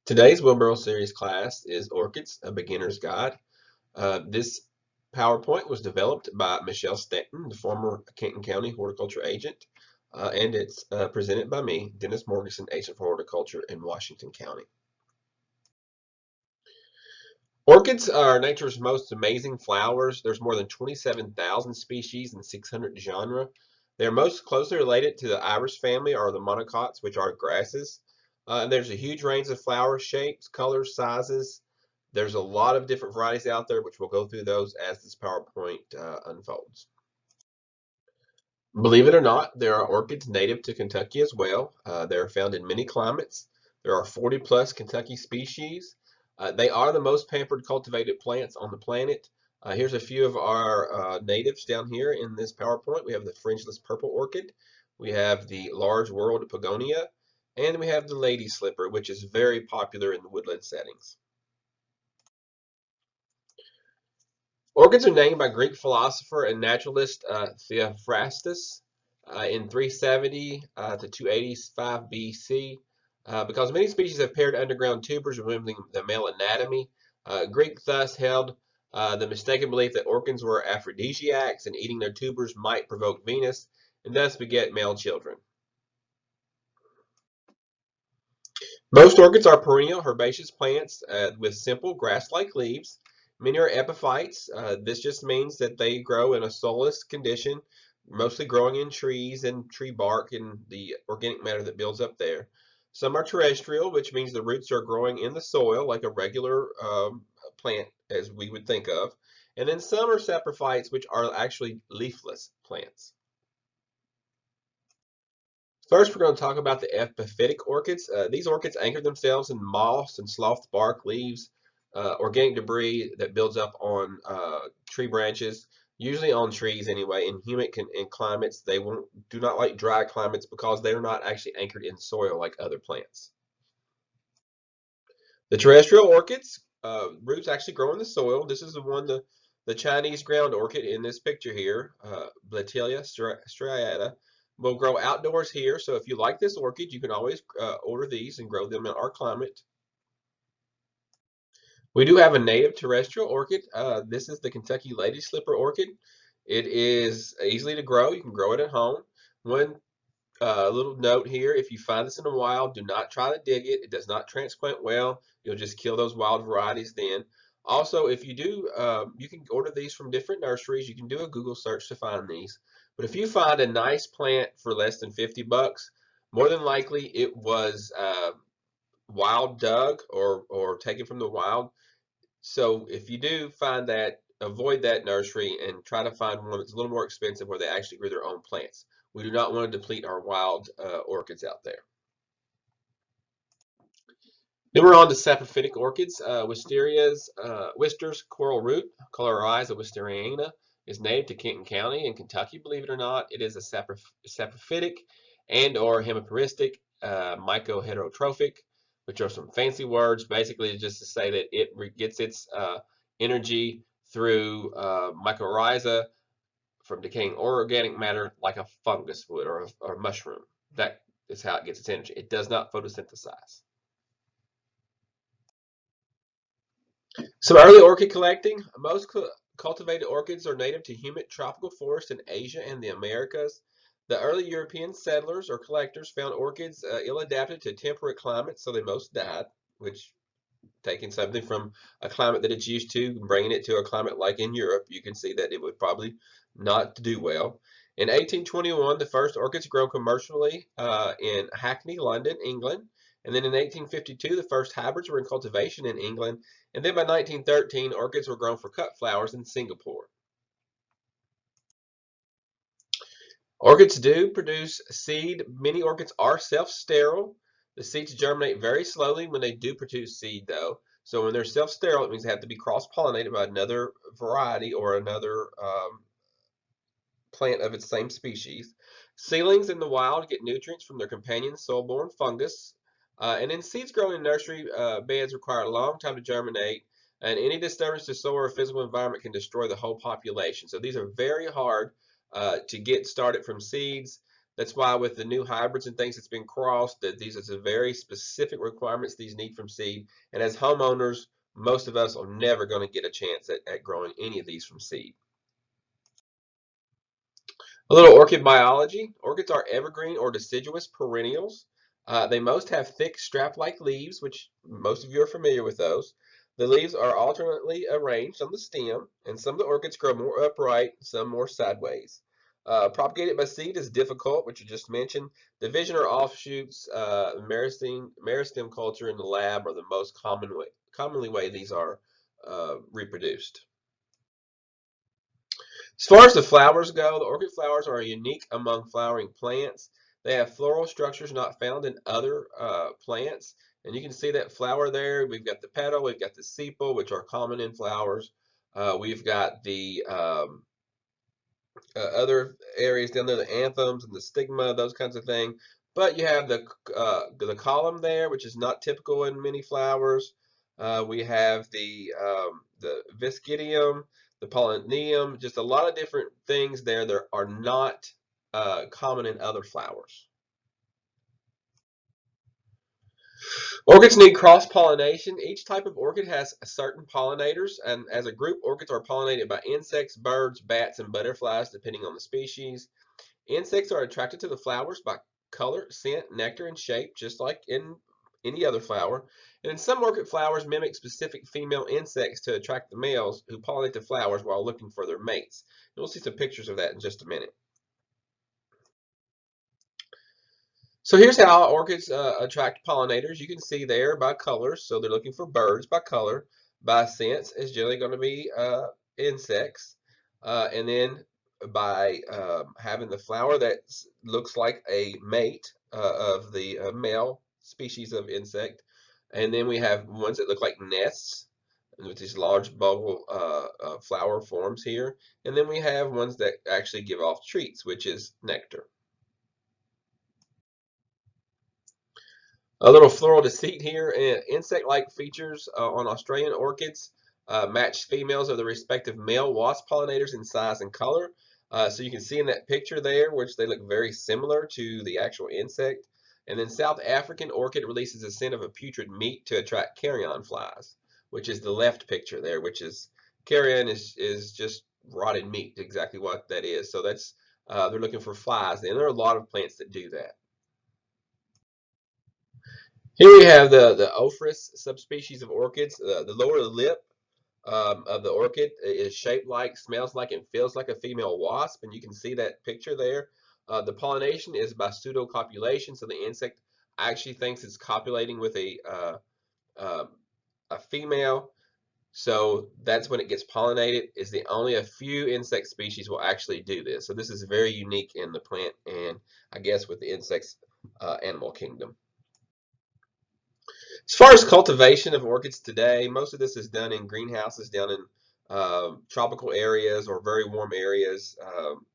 Today's Wheelbarrow Series class is Orchids, a Beginner's Guide. This PowerPoint was developed by Michelle Stanton, the former Kenton County horticulture agent, and it's presented by me, Dennis Morganson, agent for horticulture in Washington County. Orchids are nature's most amazing flowers. There's more than 27,000 species and 600 genera. They're most closely related to the iris family or the monocots, which are grasses. There's a huge range of flower shapes, colors, sizes. There's a lot of different varieties out there, which we'll go through those as this PowerPoint unfolds. Believe it or not, there are orchids native to Kentucky as well. They're found in many climates. There are 40 plus Kentucky species. They are the most pampered cultivated plants on the planet. Here's a few of our natives down here in this PowerPoint. We have the fringeless purple orchid. We have the large whorled pogonia. And we have the lady slipper, which is very popular in the woodland settings. Orchids are named by Greek philosopher and naturalist Theophrastus in 370 to 285 BC because many species have paired underground tubers, removing the male anatomy. Greek thus held the mistaken belief that orchids were aphrodisiacs and eating their tubers might provoke Venus and thus beget male children. Most orchids are perennial herbaceous plants with simple grass-like leaves. Many are epiphytes. This just means that they grow in a soulless condition, mostly growing in trees and tree bark and the organic matter that builds up there. Some are terrestrial, which means the roots are growing in the soil like a regular plant as we would think of. And then some are saprophytes, which are actually leafless plants. First, we're going to talk about the epiphytic orchids. These orchids anchor themselves in moss and soft bark, leaves, organic debris that builds up on tree branches, usually on trees anyway. In humid climates, they do not like dry climates because they are not actually anchored in soil like other plants. The terrestrial orchids, roots actually grow in the soil. This is the Chinese ground orchid in this picture here, Blatelia striata, will grow outdoors here. So if you like this orchid, you can always order these and grow them in our climate. We do have a native terrestrial orchid. This is the Kentucky lady slipper orchid. It is easily to grow. You can grow it at home. One little note here, if you find this in the wild, do not try to dig it. It does not transplant well. You'll just kill those wild varieties then. Also, if you do, you can order these from different nurseries. You can do a Google search to find these. But if you find a nice plant for less than 50 bucks, more than likely it was wild dug or taken from the wild. So if you do find that, avoid that nursery and try to find one that's a little more expensive where they actually grew their own plants. We do not want to deplete our wild orchids out there. Then we're on to saprophytic orchids. Wister's coral root, Chlorrhiza wisteriana, is native to Kenton County in Kentucky, believe it or not. It is a saprophytic and or hemiperistic, mycoheterotrophic, which are some fancy words, basically just to say that it gets its energy through mycorrhiza from decaying organic matter like a fungus would or a mushroom. That is how it gets its energy. It does not photosynthesize. Some early orchid collecting. Most cultivated orchids are native to humid tropical forests in Asia and the Americas. The early European settlers or collectors found orchids ill-adapted to temperate climates, so they most died, which taking something from a climate that it's used to and bringing it to a climate like in Europe, you can see that it would probably not do well. In 1821, the first orchids grown commercially in Hackney, London, England. And then in 1852, the first hybrids were in cultivation in England. And then by 1913, orchids were grown for cut flowers in Singapore. Orchids do produce seed. Many orchids are self-sterile. The seeds germinate very slowly when they do produce seed, though. So when they're self-sterile, it means they have to be cross-pollinated by another variety or another plant of its same species. Seedlings in the wild get nutrients from their companion soil-borne fungus. And then seeds grown in nursery beds require a long time to germinate, and any disturbance to soil or physical environment can destroy the whole population. So these are very hard to get started from seeds. That's why with the new hybrids and things that's been crossed, that these are very specific requirements these need from seed. And as homeowners, most of us are never going to get a chance at growing any of these from seed. A little orchid biology. Orchids are evergreen or deciduous perennials. They most have thick strap-like leaves, which most of you are familiar with those. The leaves are alternately arranged on the stem, and some of the orchids grow more upright, some more sideways. Propagated by seed is difficult, which you just mentioned. Division or offshoots, meristem culture in the lab are the most commonly way these are reproduced. As far as the flowers go, the orchid flowers are unique among flowering plants. They have floral structures not found in other plants. And you can see that flower there. We've got the petal, we've got the sepal, which are common in flowers. We've got the other areas down there, the anthems and the stigma, those kinds of things. But you have the column there, which is not typical in many flowers. We have the viscidium, the pollinium, just a lot of different things there that are not common in other flowers. Orchids need cross-pollination. Each type of orchid has certain pollinators, and as a group, orchids are pollinated by insects, birds, bats, and butterflies, depending on the species. Insects are attracted to the flowers by color, scent, nectar, and shape, just like in any other flower. And in some orchid flowers mimic specific female insects to attract the males who pollinate the flowers while looking for their mates. And we'll see some pictures of that in just a minute. So here's how orchids attract pollinators. You can see there by colors. So they're looking for birds by color. By scents is generally going to be insects. And then by having the flower that looks like a mate of the male species of insect. And then we have ones that look like nests with these large bubble flower forms here. And then we have ones that actually give off treats, which is nectar. A little floral deceit here. Insect-like features on Australian orchids match females of the respective male wasp pollinators in size and color. So you can see in that picture there, which they look very similar to the actual insect. And then South African orchid releases a scent of a putrid meat to attract carrion flies, which is the left picture there, which is carrion is just rotted meat, exactly what that is. So that's they're looking for flies, and there are a lot of plants that do that. Here we have the Ophrys subspecies of orchids. The lower lip of the orchid is shaped like, smells like, and feels like a female wasp, and you can see that picture there. The pollination is by pseudocopulation, so the insect actually thinks it's copulating with uh, a female. So that's when it gets pollinated. Is the only a few insect species will actually do this. So this is very unique in the plant and I guess with the insects animal kingdom. As far as cultivation of orchids today, most of this is done in greenhouses down in tropical areas or very warm areas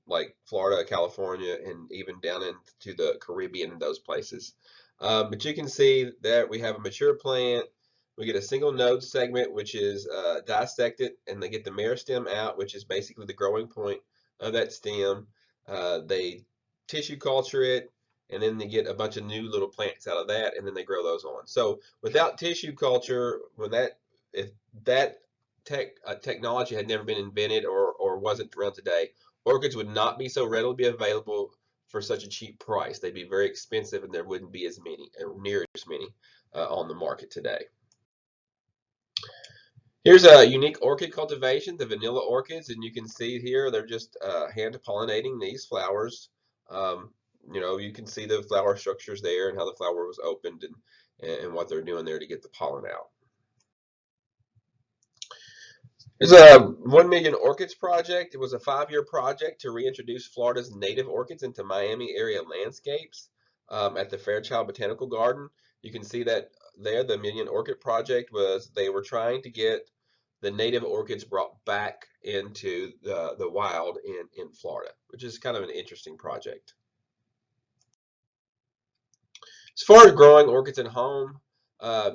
like Florida, California, and even down into the Caribbean and those places. But you can see that we have a mature plant. We get a single node segment, which is dissected, and they get the meristem out, which is basically the growing point of that stem. They tissue culture it, and then they get a bunch of new little plants out of that, and then they grow those on. So without tissue culture, if that technology had never been invented or wasn't around today, orchids would not be so readily available for such a cheap price. They'd be very expensive, and there wouldn't be as many, or near as many, on the market today. Here's a unique orchid cultivation, the vanilla orchids, and you can see here they're just hand pollinating these flowers. Um, you can see the flower structures there and how the flower was opened and what they're doing there to get the pollen out. There's a 1 million orchids project. It was a 5-year project to reintroduce Florida's native orchids into Miami area landscapes at the Fairchild Botanical Garden. You can see that there, the Million Orchid Project they were trying to get the native orchids brought back into the wild in Florida, which is kind of an interesting project. As far as growing orchids at home,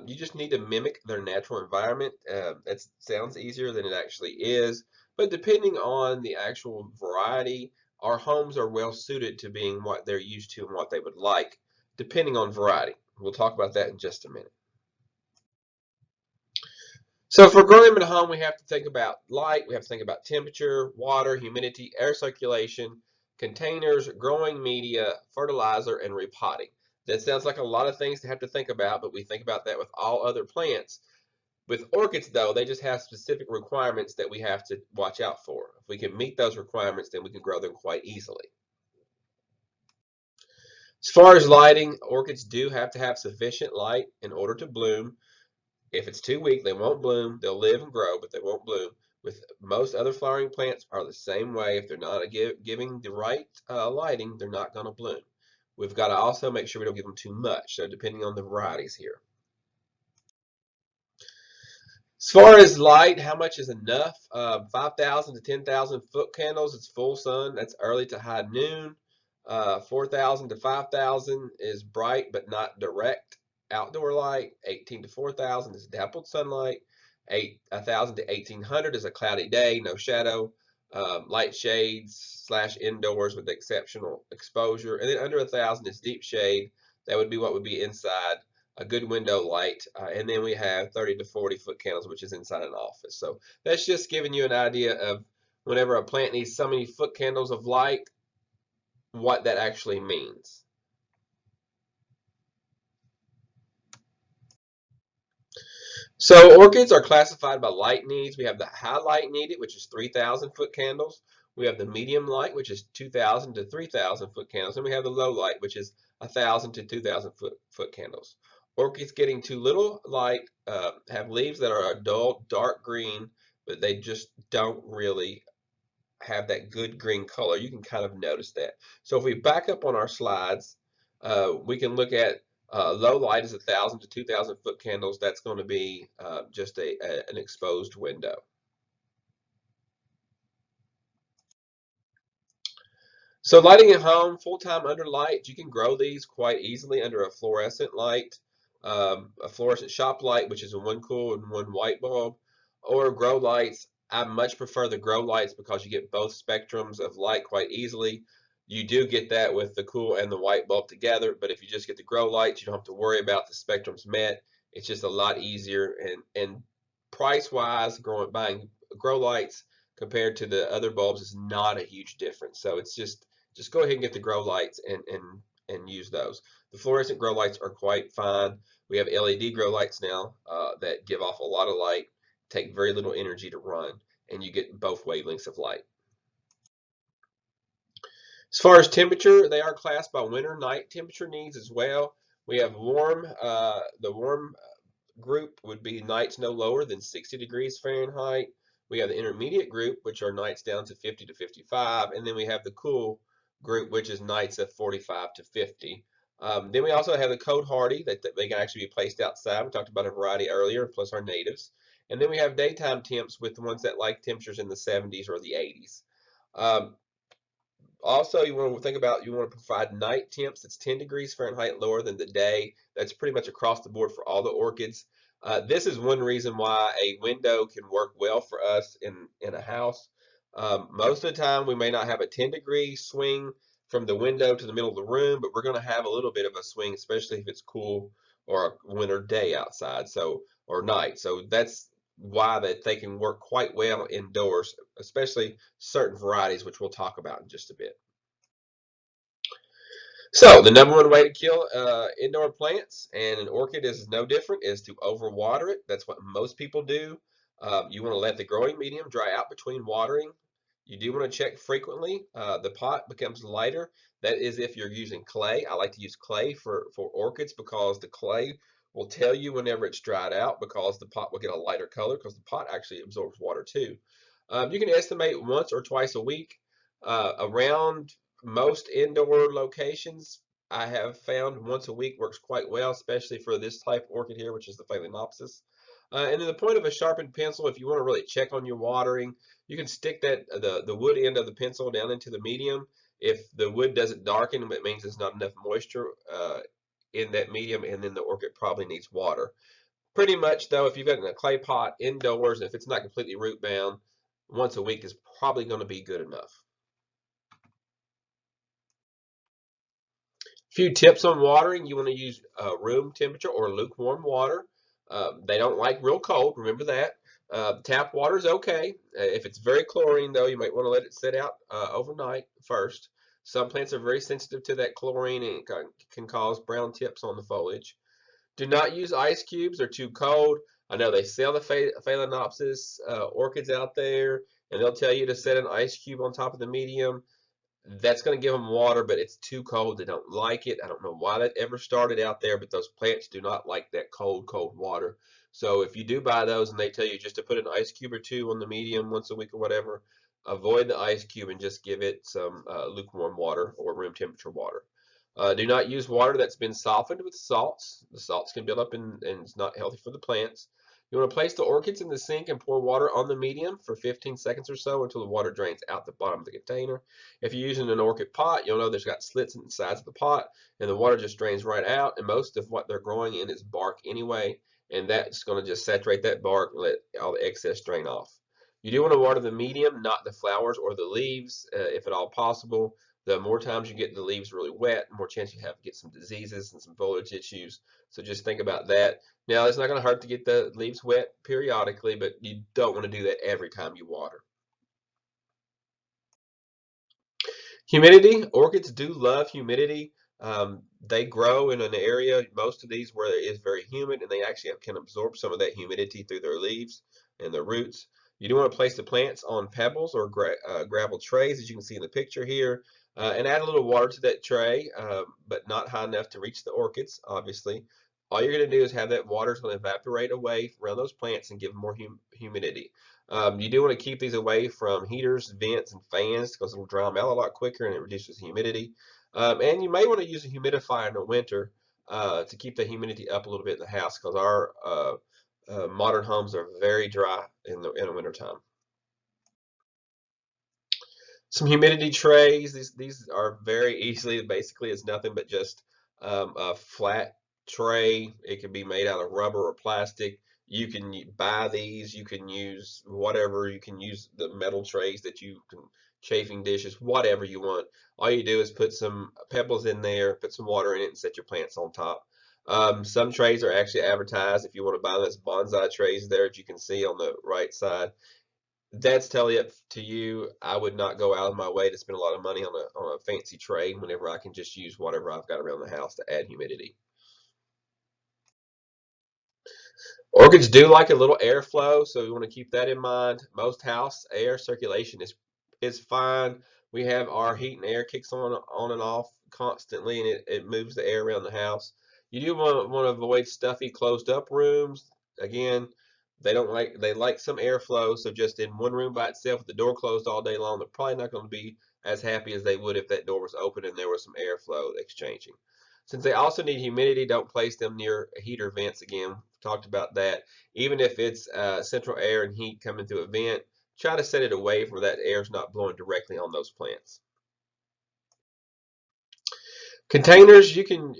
you just need to mimic their natural environment. That sounds easier than it actually is, but depending on the actual variety, our homes are well suited to being what they're used to and what they would like, depending on variety. We'll talk about that in just a minute. So for growing them at home, we have to think about light, we have to think about temperature, water, humidity, air circulation, containers, growing media, fertilizer, and repotting. That sounds like a lot of things to have to think about, but we think about that with all other plants. With orchids, though, they just have specific requirements that we have to watch out for. If we can meet those requirements, then we can grow them quite easily. As far as lighting, orchids do have to have sufficient light in order to bloom. If it's too weak, they won't bloom. They'll live and grow, but they won't bloom. With most other flowering plants are the same way. If they're not giving the right lighting, they're not going to bloom. We've got to also make sure we don't give them too much. So depending on the varieties here. As far as light, how much is enough? 5,000 to 10,000 foot candles. It's full sun. That's early to high noon. 4,000 to 5,000 is bright but not direct outdoor light. 18 to 4,000 is dappled sunlight. 1,000 to 1,800 is a cloudy day, no shadow. Light shades / indoors with exceptional exposure. And then under 1,000 is deep shade. That would be what would be inside a good window light, and then we have 30 to 40 foot candles, which is inside an office. So that's just giving you an idea of whenever a plant needs so many foot candles of light, what that actually means. So orchids are classified by light needs. We have the high light needed, which is 3,000 foot candles. We have the medium light, which is 2,000 to 3,000 foot candles. And we have the low light, which is 1,000 to 2,000 foot candles. Orchids getting too little light have leaves that are a dull dark green, but they just don't really have that good green color. You can kind of notice that. So if we back up on our slides, we can look at low light is 1,000 to 2,000 foot candles. That's going to be just an exposed window. So lighting at home, full-time under light, you can grow these quite easily under a fluorescent light, a fluorescent shop light, which is a one cool and one white bulb, or grow lights. I much prefer the grow lights because you get both spectrums of light quite easily. You do get that with the cool and the white bulb together, but if you just get the grow lights, you don't have to worry about the spectrums met. It's just a lot easier, and price-wise, buying grow lights compared to the other bulbs is not a huge difference. So it's just go ahead and get the grow lights and use those. The fluorescent grow lights are quite fine. We have LED grow lights now that give off a lot of light, take very little energy to run, and you get both wavelengths of light. As far as temperature, they are classed by winter night temperature needs as well. We have the warm group would be nights no lower than 60 degrees Fahrenheit. We have the intermediate group, which are nights down to 50 to 55, and then we have the cool group, which is nights of 45 to 50. Then we also have the cold hardy that they can actually be placed outside. We talked about a variety earlier, plus our natives. And then we have daytime temps with the ones that like temperatures in the 70s or the 80s. Also, you want to think about, you want to provide night temps that's 10 degrees Fahrenheit lower than the day. That's pretty much across the board for all the orchids. This is one reason why a window can work well for us in a house. Most of the time, we may not have a 10-degree swing from the window to the middle of the room, but we're going to have a little bit of a swing, especially if it's cool or a winter day outside, or night. So that's why that they can work quite well indoors, especially certain varieties, which we'll talk about in just a bit. So the number one way to kill indoor plants, and an orchid is no different, is to overwater it. That's what most people do. You want to let the growing medium dry out between watering. You do want to check frequently. The pot becomes lighter. That is if you're using clay. I like to use clay for orchids because the clay will tell you whenever it's dried out, because the pot will get a lighter color because the pot actually absorbs water too. You can estimate once or twice a week. Around most indoor locations, I have found once a week works quite well, especially for this type of orchid here, which is the Phalaenopsis. And then the point of a sharpened pencil, if you want to really check on your watering, you can stick the wood end of the pencil down into the medium. If the wood doesn't darken, it means there's not enough moisture in that medium, and then the orchid probably needs water. Pretty much, though, if you've got it in a clay pot indoors, if it's not completely root bound, once a week is probably going to be good enough. Few tips on watering. You want to use room temperature or lukewarm water. They don't like real cold, remember that. Tap water is okay. If it's very chlorine, though, you might want to let it sit out overnight first. Some plants are very sensitive to that chlorine and it can cause brown tips on the foliage. Do not use ice cubes, they're too cold. I know they sell the Phalaenopsis orchids out there, and they'll tell you to set an ice cube on top of the medium. That's going to give them water, but it's too cold. They don't like it. I don't know why that ever started out there, but those plants do not like that cold, cold water. So if you do buy those and they tell you just to put an ice cube or two on the medium once a week or whatever, avoid the ice cube and just give it some lukewarm water or room temperature water. Do not use water that's been softened with salts. The salts can build up and it's not healthy for the plants. You want to place the orchids in the sink and pour water on the medium for 15 seconds or so until the water drains out the bottom of the container. If you're using an orchid pot, you'll know there's got slits in the sides of the pot, and the water just drains right out. And most of what they're growing in is bark anyway, and that's going to just saturate that bark and let all the excess drain off. You do want to water the medium, not the flowers or the leaves, if at all possible. The more times you get the leaves really wet, the more chance you have to get some diseases and some foliage issues. So just think about that. Now, it's not going to hurt to get the leaves wet periodically, but you don't want to do that every time you water. Humidity, orchids do love humidity. They grow in an area, most of these, where it is very humid, and they actually can absorb some of that humidity through their leaves and their roots. You do want to place the plants on pebbles or gravel trays, as you can see in the picture here, and add a little water to that tray, but not high enough to reach the orchids, obviously. All you're going to do is have that water is going to evaporate away around those plants and give them more humidity. You do want to keep these away from heaters, vents, and fans because it'll dry them out a lot quicker and it reduces humidity. And you may want to use a humidifier in the winter to keep the humidity up a little bit in the house because our modern homes are very dry in the wintertime. Some humidity trays. These are very easily, basically it's nothing but just a flat tray. It can be made out of rubber or plastic. You can buy these. You can use whatever. You can use the metal trays that you can, chafing dishes, whatever you want. All you do is put some pebbles in there, put some water in it, and set your plants on top. Some trays are actually advertised. If you want to buy them as bonsai trays there, that you can see on the right side. That's totally up to you. I would not go out of my way to spend a lot of money on a fancy tray whenever I can just use whatever I've got around the house to add humidity. Orchids do like a little airflow, so you want to keep that in mind. Most house air circulation is fine. We have our heat and air kicks on and off constantly, and it moves the air around the house. You do want to avoid stuffy, closed up rooms. Again, they like some airflow, so just in one room by itself with the door closed all day long, they're probably not going to be as happy as they would if that door was open and there was some airflow exchanging. Since they also need humidity, don't place them near heater vents again. We've talked about that. Even if it's central air and heat coming through a vent, try to set it away from where that air is not blowing directly on those plants. Containers, you can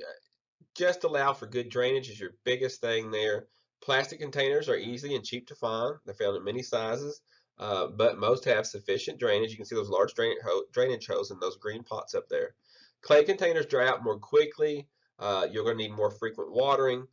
just allow for good drainage is your biggest thing there. Plastic containers are easy and cheap to find. They're found in many sizes, but most have sufficient drainage. You can see those large drainage holes in those green pots up there. Clay containers dry out more quickly. You're going to need more frequent watering.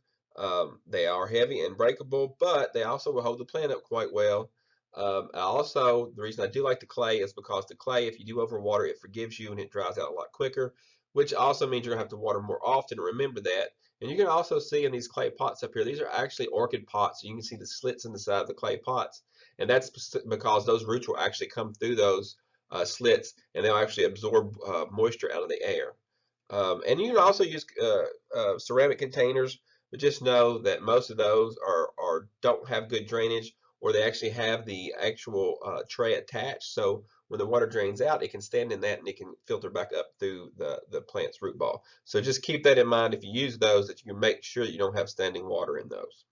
They are heavy and breakable, but they also will hold the plant up quite well. Also, the reason I do like the clay is because the clay, if you do overwater, it forgives you and it dries out a lot quicker, which also means you're going to have to water more often. Remember that. And you can also see in these clay pots up here, these are actually orchid pots. You can see the slits in the side of the clay pots. And that's because those roots will actually come through those slits and they'll actually absorb moisture out of the air. And you can also use ceramic containers, but just know that most of those don't have good drainage, or they actually have the actual tray attached. So when the water drains out, it can stand in that and it can filter back up through the plant's root ball. So just keep that in mind if you use those, that you can make sure that you don't have standing water in those.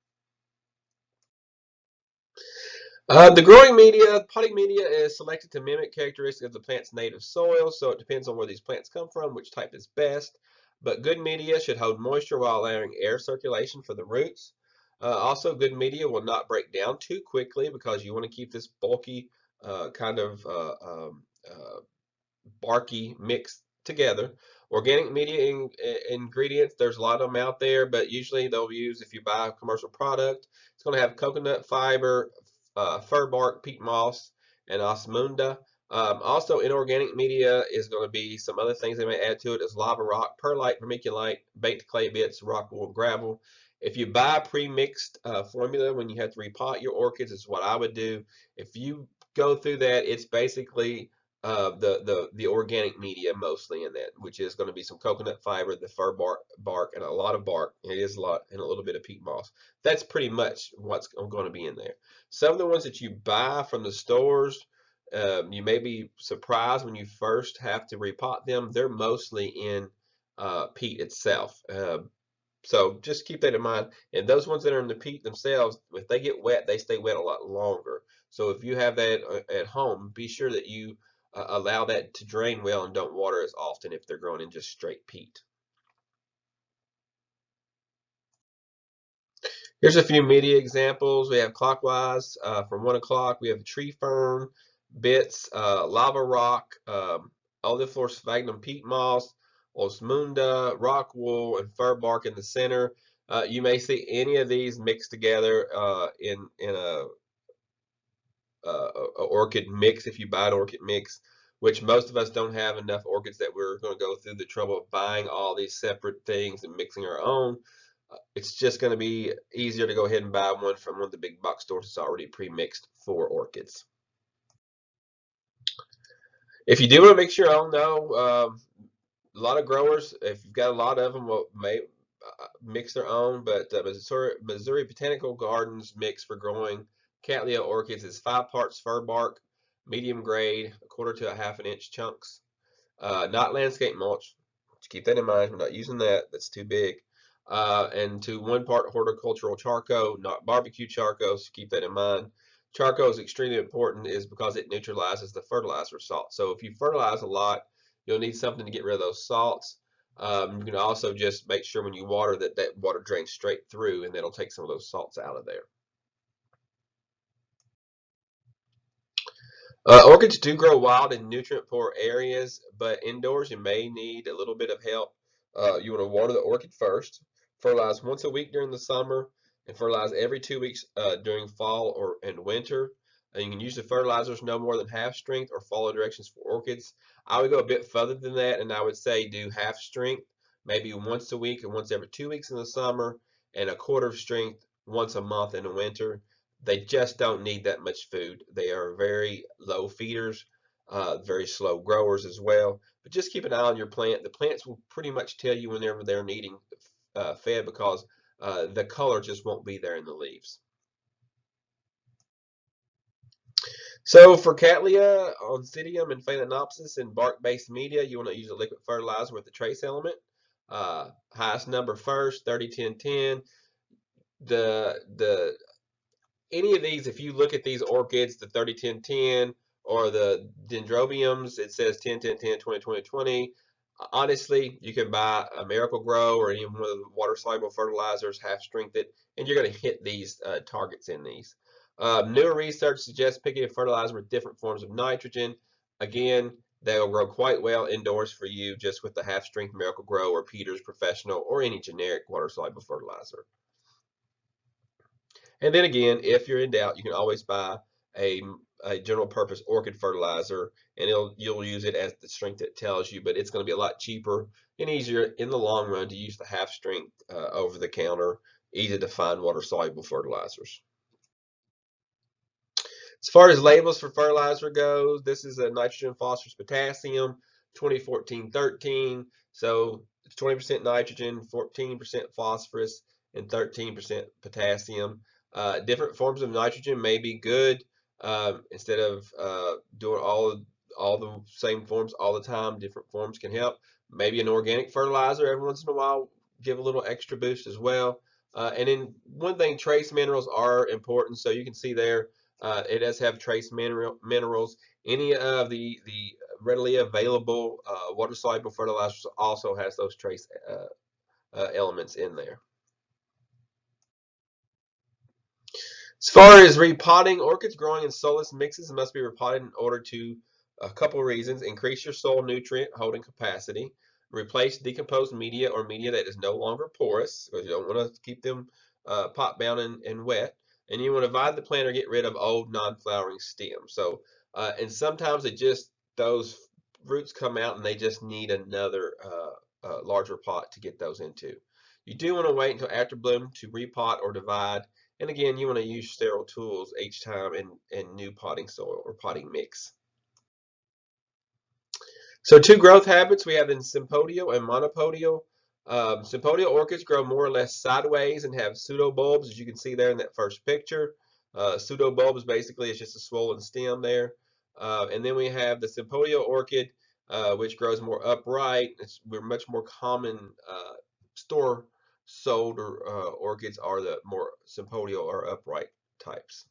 The growing media, potting media is selected to mimic characteristics of the plant's native soil, so it depends on where these plants come from, which type is best. But good media should hold moisture while allowing air circulation for the roots. Also, good media will not break down too quickly because you want to keep this bulky kind of barky mix together. Organic media ingredients, there's a lot of them out there, but usually they'll use, if you buy a commercial product, it's going to have coconut fiber, fir bark, peat moss, and osmunda. Also, inorganic media is going to be some other things they may add to it, as lava rock, perlite, vermiculite, baked clay bits, rock wool, gravel. If you buy pre-mixed formula when you have to repot your orchids, is what I would do. If you go through that, it's basically the organic media mostly in that, which is going to be some coconut fiber, the fir bark, and a lot of bark. It is a lot, and a little bit of peat moss. That's pretty much what's going to be in there. Some of the ones that you buy from the stores, you may be surprised when you first have to repot them. They're mostly in peat itself. So just keep that in mind. And those ones that are in the peat themselves, if they get wet, they stay wet a lot longer. So if you have that at home, be sure that you allow that to drain well and don't water as often if they're growing in just straight peat. Here's a few media examples. We have clockwise from 1 o'clock. We have tree fern, bits, lava rock, oleiflor sphagnum peat moss, osmunda, rock wool, and fir bark in the center. You may see any of these mixed together in a orchid mix if you buy an orchid mix, which most of us don't have enough orchids that we're going to go through the trouble of buying all these separate things and mixing our own. It's just going to be easier to go ahead and buy one from one of the big box stores that's already pre-mixed for orchids. If you do want to mix your own, though, a lot of growers, if you've got a lot of them, may mix their own. But Missouri Botanical Gardens mix for growing Cattleya orchids is 5 parts fir bark, medium grade, a quarter to a half an inch chunks. Not landscape mulch. Keep that in mind. We're not using that. That's too big. And to 1 part horticultural charcoal, not barbecue charcoal. So keep that in mind. Charcoal is extremely important is because it neutralizes the fertilizer salt. So if you fertilize a lot, you'll need something to get rid of those salts. You can also just make sure when you water that water drains straight through, and that'll take some of those salts out of there. Orchids do grow wild in nutrient-poor areas, but indoors you may need a little bit of help. You want to water the orchid first, fertilize once a week during the summer, and fertilize every 2 weeks during fall and winter. And you can use the fertilizers no more than half strength or follow directions for orchids. I would go a bit further than that, and I would say do half strength, maybe once a week and once every 2 weeks in the summer, and a quarter of strength once a month in the winter. They just don't need that much food. They are very low feeders, very slow growers as well. But just keep an eye on your plant. The plants will pretty much tell you whenever they're needing fed because the color just won't be there in the leaves. So for Cattleya, Oncidium, and Phalaenopsis in bark-based media, you want to use a liquid fertilizer with the trace element. Highest number first, 30, 10, 10. The any of these, if you look at these orchids, the 30, 10, 10, or the dendrobiums, it says 10, 10, 10, 20, 20, 20. Honestly, you can buy a Miracle Grow or any one of the water-soluble fertilizers, half strength it, and you're going to hit these targets in these. Newer research suggests picking a fertilizer with different forms of nitrogen. Again, they'll grow quite well indoors for you just with the half-strength Miracle Grow or Peters Professional or any generic water-soluble fertilizer. And then again, if you're in doubt, you can always buy a, a general purpose orchid fertilizer and you'll use it as the strength it tells you, but it's going to be a lot cheaper and easier in the long run to use the half strength over the counter, easy to find water soluble fertilizers. As far as labels for fertilizer goes, this is a nitrogen, phosphorus, potassium, 2014-13. So it's 20% nitrogen, 14% phosphorus, and 13% potassium. Different forms of nitrogen may be good instead of doing all the same forms all the time. Different forms can help. Maybe an organic fertilizer every once in a while give a little extra boost as well. And then one thing, trace minerals are important. So you can see there it does have trace minerals. Any of the readily available water soluble fertilizers also has those trace elements in there. As far as repotting, orchids growing in solus mixes must be repotted in order to A couple of reasons: increase your soil nutrient holding capacity, replace decomposed media or media that is no longer porous, because you don't want to keep them pot bound and wet, and you want to divide the plant or get rid of old non-flowering stems. So, and sometimes it just those roots come out and they just need another larger pot to get those into. You do want to wait until after bloom to repot or divide, and again, you want to use sterile tools each time in new potting soil or potting mix. So two growth habits we have in sympodial and monopodial. Sympodial orchids grow more or less sideways and have pseudobulbs, as you can see there in that first picture. Pseudobulbs basically is just a swollen stem there. And then we have the sympodial orchid, which grows more upright. We're much more common store sold orchids are the more sympodial or upright types.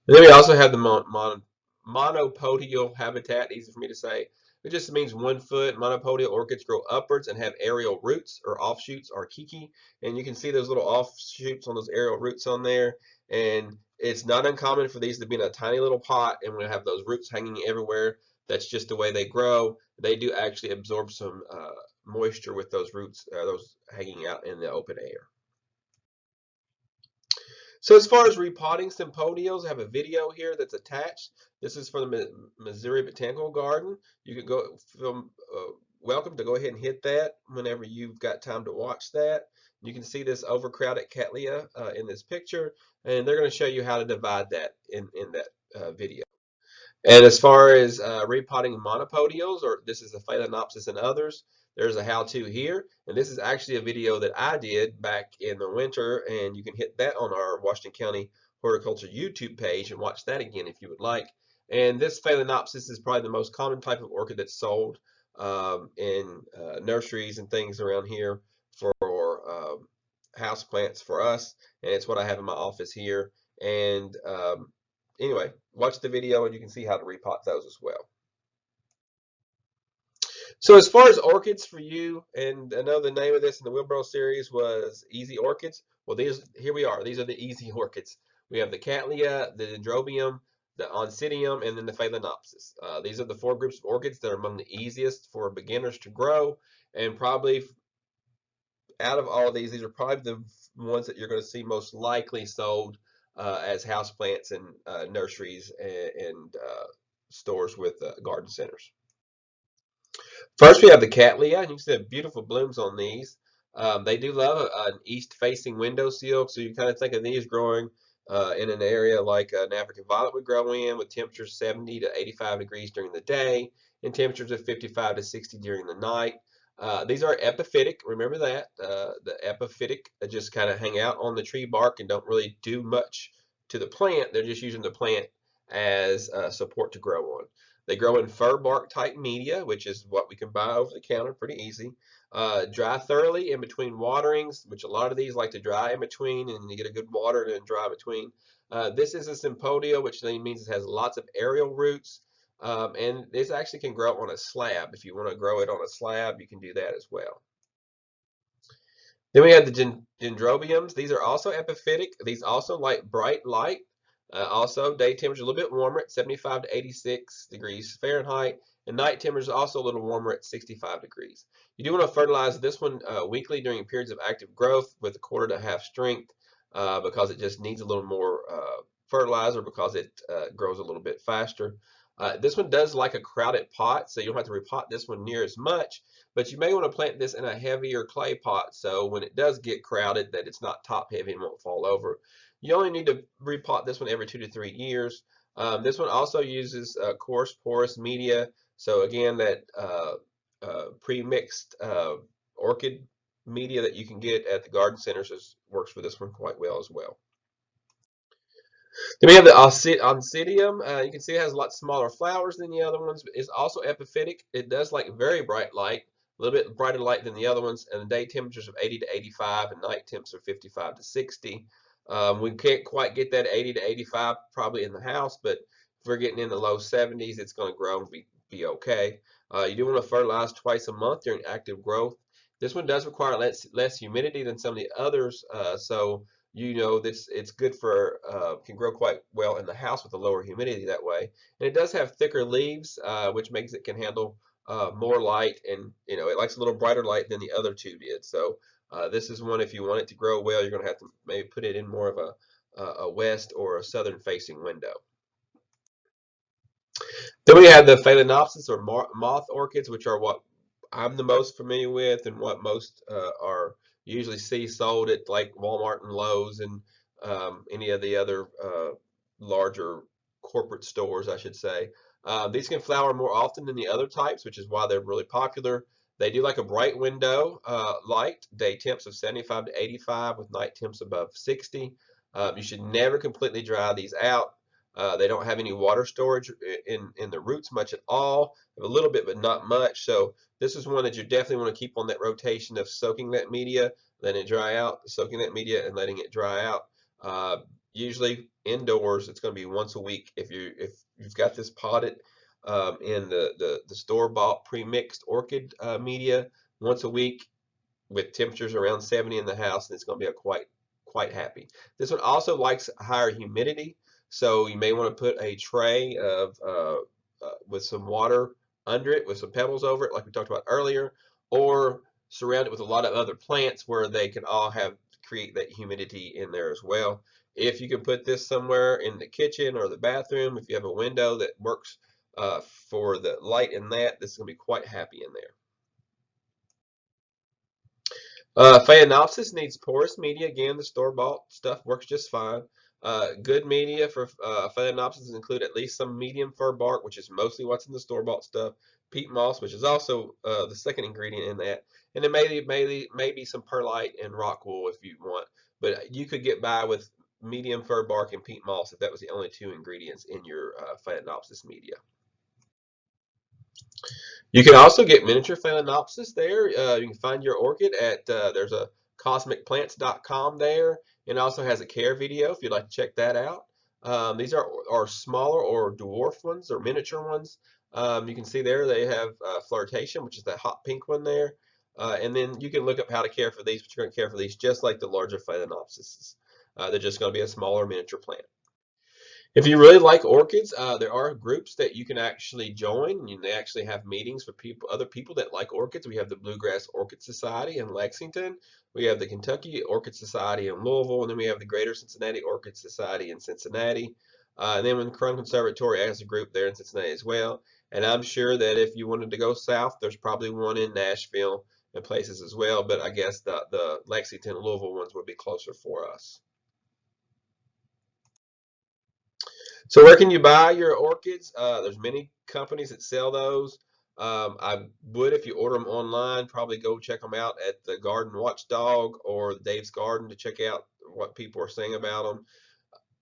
And then we also have the monopodial habitat, easy for me to say. It just means 1 foot. Monopodial orchids grow upwards and have aerial roots or offshoots or kiki. And you can see those little offshoots on those aerial roots on there. And it's not uncommon for these to be in a tiny little pot and we have those roots hanging everywhere. That's just the way they grow. They do actually absorb some moisture with those roots, those hanging out in the open air. So as far as repotting sympodials, I have a video here that's attached. This is from the Missouri Botanical Garden. You can go feel welcome to go ahead and hit that whenever you've got time to watch that. You can see this overcrowded Cattleya in this picture, and they're going to show you how to divide that in that video. And as far as repotting monopodials, or this is a Phalaenopsis and others, there's a how-to here. And this is actually a video that I did back in the winter, and you can hit that on our Washington County Horticulture YouTube page and watch that again if you would like. And this Phalaenopsis is probably the most common type of orchid that's sold in nurseries and things around here for house plants for us. And it's what I have in my office here. And anyway, watch the video and you can see how to repot those as well. So as far as orchids for you, and I know the name of this in the wheelbarrow series was Easy Orchids. Well, here we are. These are the easy orchids. We have the Cattleya, the Dendrobium, the Oncidium, and then the Phalaenopsis. These are the 4 groups of orchids that are among the easiest for beginners to grow, and probably out of all of these are probably the ones that you're going to see most likely sold as houseplants in nurseries and stores with garden centers. First, we have the Cattleya, and you can see the beautiful blooms on these. They do love an east-facing windowsill, so you kind of think of these growing in an area like an African violet would grow in, with temperatures 70 to 85 degrees during the day and temperatures of 55 to 60 during the night. These are epiphytic. Remember that. The epiphytic just kind of hang out on the tree bark and don't really do much to the plant. They're just using the plant as support to grow on. They grow in fir bark type media, which is what we can buy over the counter, pretty easy. Dry thoroughly in between waterings, which a lot of these like to dry in between, and you get a good water and then dry between. This is a sympodial, which means it has lots of aerial roots. And this actually can grow on a slab. If you want to grow it on a slab, you can do that as well. Then we have the dendrobiums. These are also epiphytic. These also like bright light. Also, day temperature a little bit warmer at 75 to 86 degrees Fahrenheit, and night temperature is also a little warmer at 65 degrees. You do want to fertilize this one weekly during periods of active growth with a quarter to half strength because it just needs a little more fertilizer because it grows a little bit faster. This one does like a crowded pot, so you don't have to repot this one near as much, but you may want to plant this in a heavier clay pot so when it does get crowded that it's not top heavy and won't fall over. You only need to repot this one every 2 to 3 years. This one also uses coarse porous media, so again that pre-mixed orchid media that you can get at the garden centers works for this one quite well as well. Then we have the Oncidium. You can see it has a lot smaller flowers than the other ones, but it's also epiphytic. It does like very bright light, a little bit brighter light than the other ones, and the day temperatures of 80 to 85 and night temps are 55 to 60. We can't quite get that 80 to 85 probably in the house, but if we're getting in the low 70s, it's going to grow and be okay. You do want to fertilize twice a month during active growth. This one does require less humidity than some of the others, so you know this it's good for can grow quite well in the house with a lower humidity that way. And it does have thicker leaves, which makes it can handle more light, and you know it likes a little brighter light than the other two did. So this is one, if you want it to grow well, you're going to have to maybe put it in more of a west or a southern facing window. Then we have the Phalaenopsis or moth orchids, which are what I'm the most familiar with and what most are usually see sold at like Walmart and Lowe's and any of the other larger corporate stores, I should say. These can flower more often than the other types, which is why they're really popular. They do like a bright window light, day temps of 75 to 85 with night temps above 60. You should never completely dry these out. They don't have any water storage in the roots much at all, a little bit, but not much. So this is one that you definitely want to keep on that rotation of soaking that media, letting it dry out, soaking that media, and letting it dry out. Uh, Usually indoors, it's going to be once a week. If you've got this potted in the store-bought pre-mixed orchid media, once a week with temperatures around 70 in the house, and it's going to be a quite happy. This one also likes higher humidity, so you may want to put a tray of with some water under it, with some pebbles over it, like we talked about earlier, or surround it with a lot of other plants where they can all have create that humidity in there as well. If you can put this somewhere in the kitchen or the bathroom, if you have a window that works for the light in that, this is going to be quite happy in there. Phalaenopsis needs porous media. Again, the store-bought stuff works just fine. Good media for Phalaenopsis include at least some medium fir bark, which is mostly what's in the store-bought stuff. Peat moss, which is also the second ingredient in that, and then maybe some perlite and rock wool if you want. But you could get by with medium fir bark and peat moss if that was the only two ingredients in your Phalaenopsis media. You can also get miniature Phalaenopsis there. You can find your orchid at there's a cosmicplants.com there, and it also has a care video if you'd like to check that out. These are smaller or dwarf ones or miniature ones. You can see there they have flirtation, which is that hot pink one there. And then you can look up how to care for these, but you're going to care for these just like the larger Phalaenopsis. They're just going to be a smaller miniature plant. If you really like orchids, there are groups that you can actually join. They actually have meetings for other people that like orchids. We have the Bluegrass Orchid Society in Lexington. We have the Kentucky Orchid Society in Louisville, and then we have the Greater Cincinnati Orchid Society in Cincinnati. And then when Crown Conservatory has a group there in Cincinnati as well. And I'm sure that if you wanted to go south, there's probably one in Nashville and places as well. But I guess the Lexington, Louisville ones would be closer for us. So where can you buy your orchids? There's many companies that sell those. I would, if you order them online, probably go check them out at the Garden Watchdog or Dave's Garden to check out what people are saying about them.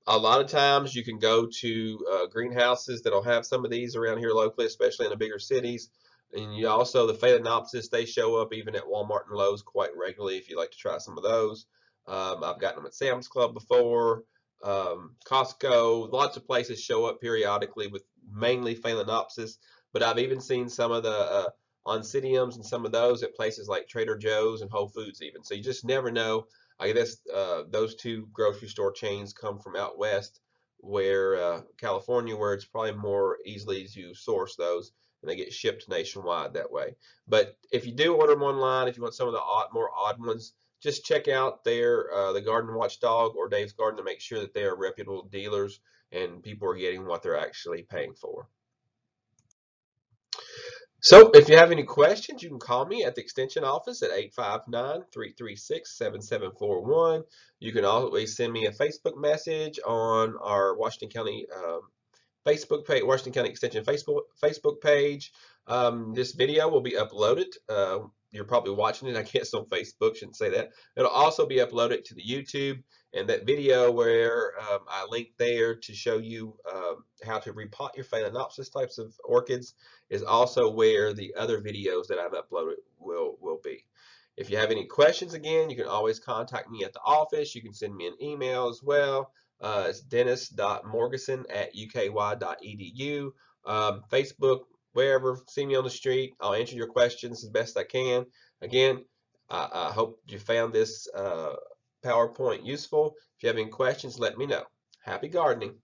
A lot of times you can go to greenhouses that'll have some of these around here locally, especially in the bigger cities. And you also, the Phalaenopsis, they show up even at Walmart and Lowe's quite regularly if you like to try some of those. I've gotten them at Sam's Club before, Costco, lots of places show up periodically with mainly Phalaenopsis, but I've even seen some of the Oncidiums and some of those at places like Trader Joe's and Whole Foods even. So you just never know. I guess those two grocery store chains come from out west, where California, where it's probably more easily to source those, and they get shipped nationwide that way. But if you do order them online, if you want some of the more odd ones, just check out the Garden Watchdog or Dave's Garden to make sure that they are reputable dealers and people are getting what they're actually paying for. So if you have any questions, you can call me at the extension office at 859-336-7741. You can always send me a Facebook message on our Washington County Facebook page, Washington County Extension Facebook page. This video will be uploaded. You're probably watching it, I guess, on Facebook. Shouldn't say that. It'll also be uploaded to the YouTube, and that video where I link there to show you how to repot your Phalaenopsis types of orchids is also where the other videos that I've uploaded will be. If you have any questions, again, you can always contact me at the office. You can send me an email as well. It's dennis.morgeson@uky.edu. Facebook, wherever, see me on the street. I'll answer your questions as best I can. Again, I hope you found this PowerPoint useful. If you have any questions, let me know. Happy gardening!